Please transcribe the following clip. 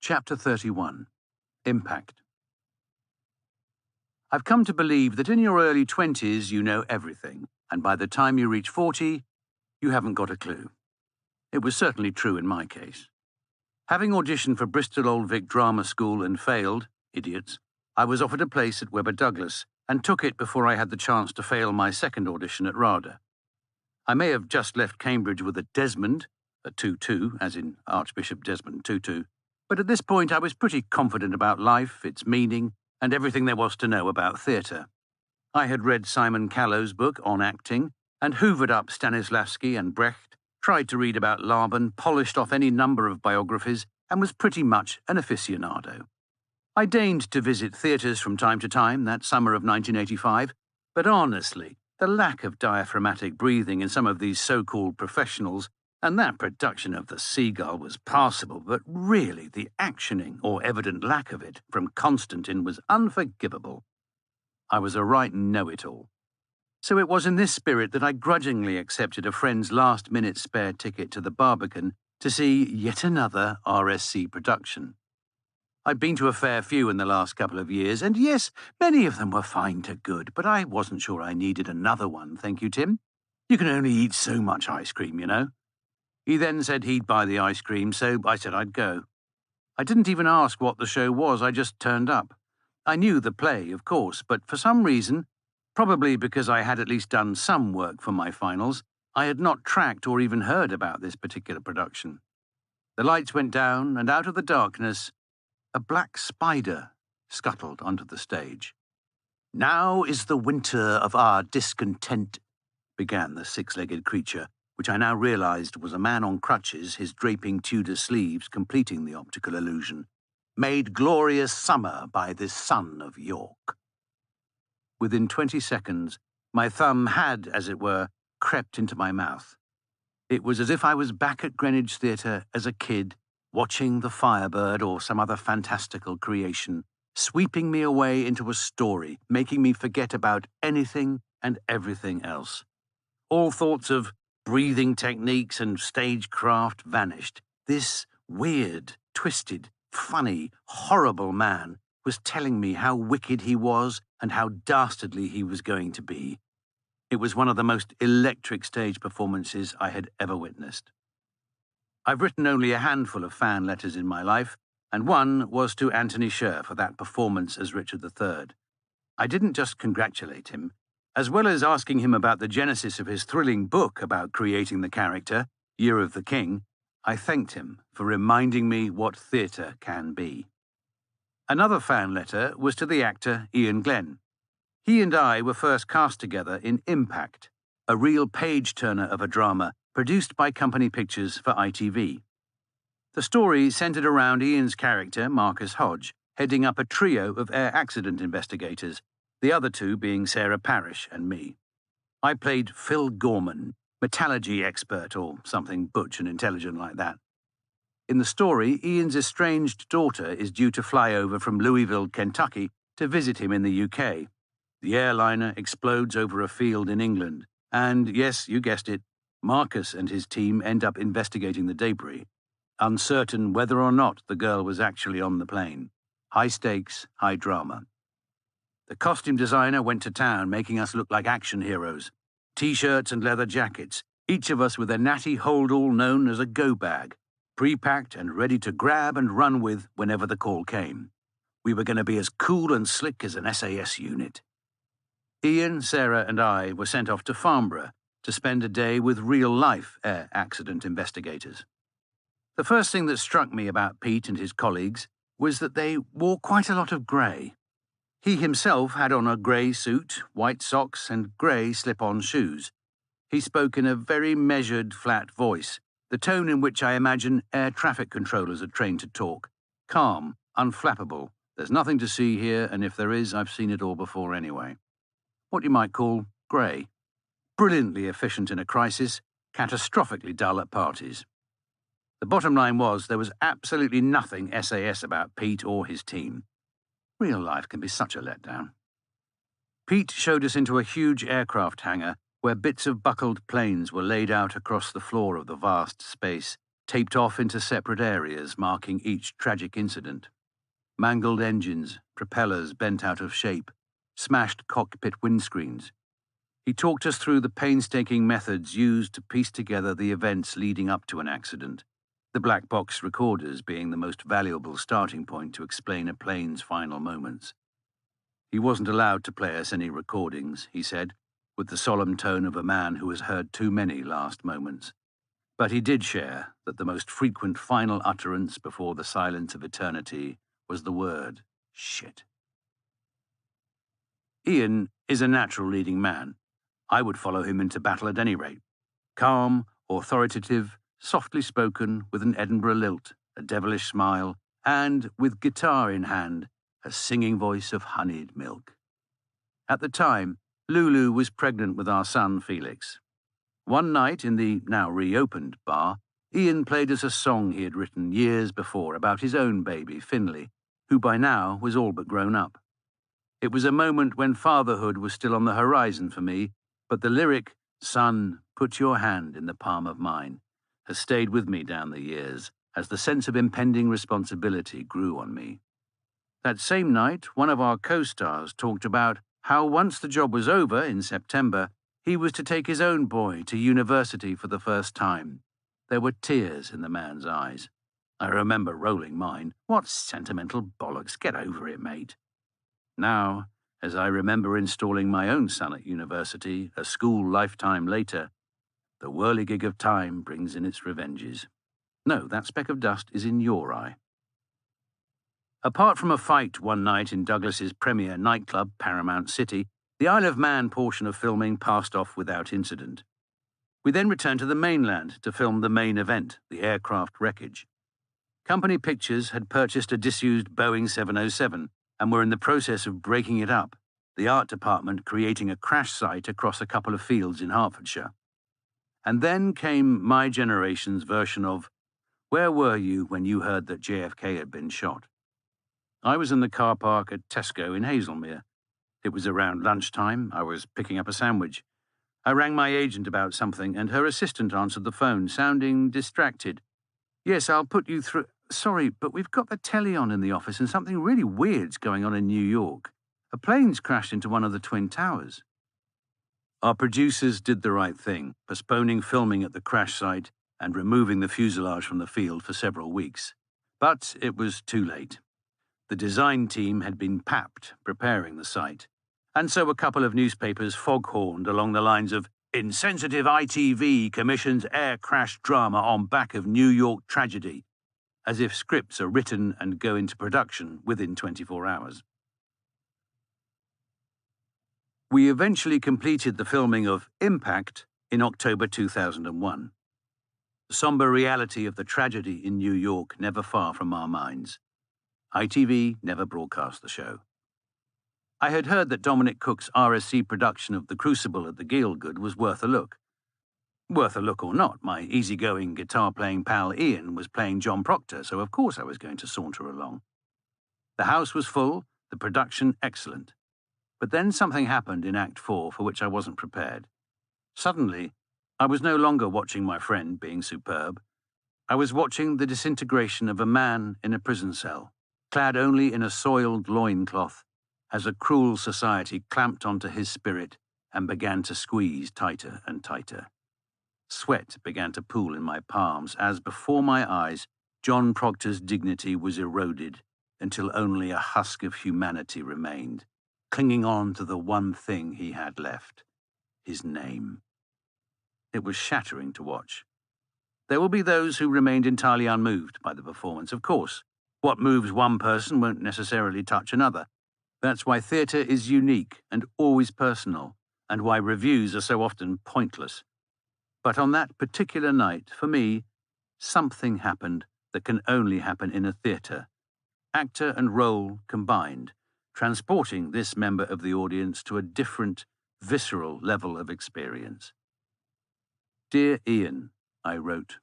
Chapter 31. Impact. I've come to believe that in your early 20s you know everything, and by the time you reach 40, you haven't got a clue. It was certainly true in my case. Having auditioned for Bristol Old Vic Drama School and failed, idiots, I was offered a place at Webber Douglas and took it before I had the chance to fail my second audition at RADA. I may have just left Cambridge with a Desmond, a 2-2, as in Archbishop Desmond Tutu, but at this point I was pretty confident about life, its meaning, and everything there was to know about theatre. I had read Simon Callow's book on acting, and hoovered up Stanislavski and Brecht, tried to read about Laban, polished off any number of biographies, and was pretty much an aficionado. I deigned to visit theatres from time to time that summer of 1985, but honestly, the lack of diaphragmatic breathing in some of these so-called professionals and that production of The Seagull was passable, but really the actioning, or evident lack of it, from Constantine was unforgivable. I was a right know-it-all. So it was in this spirit that I grudgingly accepted a friend's last-minute spare ticket to the Barbican to see yet another RSC production. I'd been to a fair few in the last couple of years, and yes, many of them were fine to good, but I wasn't sure I needed another one, thank you, Tim. You can only eat so much ice cream, you know. He then said he'd buy the ice cream, so I said I'd go. I didn't even ask what the show was, I just turned up. I knew the play, of course, but for some reason, probably because I had at least done some work for my finals, I had not tracked or even heard about this particular production. The lights went down, and out of the darkness, a black spider scuttled onto the stage. "Now is the winter of our discontent," began the six-legged creature, which I now realized was a man on crutches, his draping Tudor sleeves completing the optical illusion. "Made glorious summer by this son of York." Within 20 seconds, my thumb had, as it were, crept into my mouth. It was as if I was back at Greenwich Theatre as a kid, watching The Firebird or some other fantastical creation, sweeping me away into a story, making me forget about anything and everything else. All thoughts of breathing techniques and stagecraft vanished. This weird, twisted, funny, horrible man was telling me how wicked he was and how dastardly he was going to be. It was one of the most electric stage performances I had ever witnessed. I've written only a handful of fan letters in my life, and one was to Anthony Sher for that performance as Richard III. I didn't just congratulate him. As well as asking him about the genesis of his thrilling book about creating the character, Year of the King, I thanked him for reminding me what theatre can be. Another fan letter was to the actor Iain Glen. He and I were first cast together in Impact, a real page-turner of a drama produced by Company Pictures for ITV. The story centred around Ian's character, Marcus Hodge, heading up a trio of air accident investigators, the other two being Sarah Parish and me. I played Phil Gorman, metallurgy expert or something butch and intelligent like that. In the story, Ian's estranged daughter is due to fly over from Louisville, Kentucky, to visit him in the UK. The airliner explodes over a field in England, and yes, you guessed it, Marcus and his team end up investigating the debris, uncertain whether or not the girl was actually on the plane. High stakes, high drama. The costume designer went to town, making us look like action heroes. T-shirts and leather jackets, each of us with a natty hold-all known as a go-bag, pre-packed and ready to grab and run with whenever the call came. We were going to be as cool and slick as an SAS unit. Ian, Sarah, and I were sent off to Farnborough to spend a day with real-life air accident investigators. The first thing that struck me about Pete and his colleagues was that they wore quite a lot of grey. He himself had on a grey suit, white socks, and grey slip-on shoes. He spoke in a very measured, flat voice, the tone in which I imagine air traffic controllers are trained to talk. Calm, unflappable. There's nothing to see here, and if there is, I've seen it all before anyway. What you might call grey. Brilliantly efficient in a crisis, catastrophically dull at parties. The bottom line was there was absolutely nothing SAS about Pete or his team. Real life can be such a letdown. Pete showed us into a huge aircraft hangar where bits of buckled planes were laid out across the floor of the vast space, taped off into separate areas marking each tragic incident. Mangled engines, propellers bent out of shape, smashed cockpit windscreens. He talked us through the painstaking methods used to piece together the events leading up to an accident, the black box recorders being the most valuable starting point to explain a plane's final moments. He wasn't allowed to play us any recordings, he said, with the solemn tone of a man who has heard too many last moments. But he did share that the most frequent final utterance before the silence of eternity was the word shit. Iain is a natural leading man. I would follow him into battle at any rate. Calm, authoritative, softly spoken, with an Edinburgh lilt, a devilish smile, and, with guitar in hand, a singing voice of honeyed milk. At the time, Lulu was pregnant with our son, Felix. One night in the now reopened bar, Iain played us a song he had written years before about his own baby, Finley, who by now was all but grown up. It was a moment when fatherhood was still on the horizon for me, but the lyric, "Son, put your hand in the palm of mine," has stayed with me down the years as the sense of impending responsibility grew on me. That same night, one of our co-stars talked about how once the job was over in September, he was to take his own boy to university for the first time. There were tears in the man's eyes. I remember rolling mine. What sentimental bollocks, get over it, mate. Now, as I remember installing my own son at university, a school lifetime later, the whirligig of time brings in its revenges. No, that speck of dust is in your eye. Apart from a fight one night in Douglas's premier nightclub, Paramount City, the Isle of Man portion of filming passed off without incident. We then returned to the mainland to film the main event, the aircraft wreckage. Company Pictures had purchased a disused Boeing 707 and were in the process of breaking it up, the art department creating a crash site across a couple of fields in Hertfordshire. And then came my generation's version of, "Where were you when you heard that JFK had been shot?" I was in the car park at Tesco in Haslemere. It was around lunchtime. I was picking up a sandwich. I rang my agent about something, and her assistant answered the phone, sounding distracted. "Yes, I'll put you through. Sorry, but we've got the telly on in the office, and something really weird's going on in New York. A plane's crashed into one of the Twin Towers." Our producers did the right thing, postponing filming at the crash site and removing the fuselage from the field for several weeks. But it was too late. The design team had been papped preparing the site, and so a couple of newspapers foghorned along the lines of "Insensitive ITV commissions air crash drama on back of New York tragedy," as if scripts are written and go into production within 24 hours. We eventually completed the filming of Impact in October 2001. The somber reality of the tragedy in New York never far from our minds. ITV never broadcast the show. I had heard that Dominic Cook's RSC production of The Crucible at the Gielgud was worth a look. Worth a look or not, my easygoing guitar-playing pal Iain was playing John Proctor, so of course I was going to saunter along. The house was full, the production excellent. But then something happened in Act 4 for which I wasn't prepared. Suddenly, I was no longer watching my friend being superb. I was watching the disintegration of a man in a prison cell, clad only in a soiled loincloth, as a cruel society clamped onto his spirit and began to squeeze tighter and tighter. Sweat began to pool in my palms as, before my eyes, John Proctor's dignity was eroded until only a husk of humanity remained, clinging on to the one thing he had left, his name. It was shattering to watch. There will be those who remained entirely unmoved by the performance, of course. What moves one person won't necessarily touch another. That's why theatre is unique and always personal, and why reviews are so often pointless. But on that particular night, for me, something happened that can only happen in a theatre. Actor and role combined, transporting this member of the audience to a different, visceral level of experience. "Dear Iain," I wrote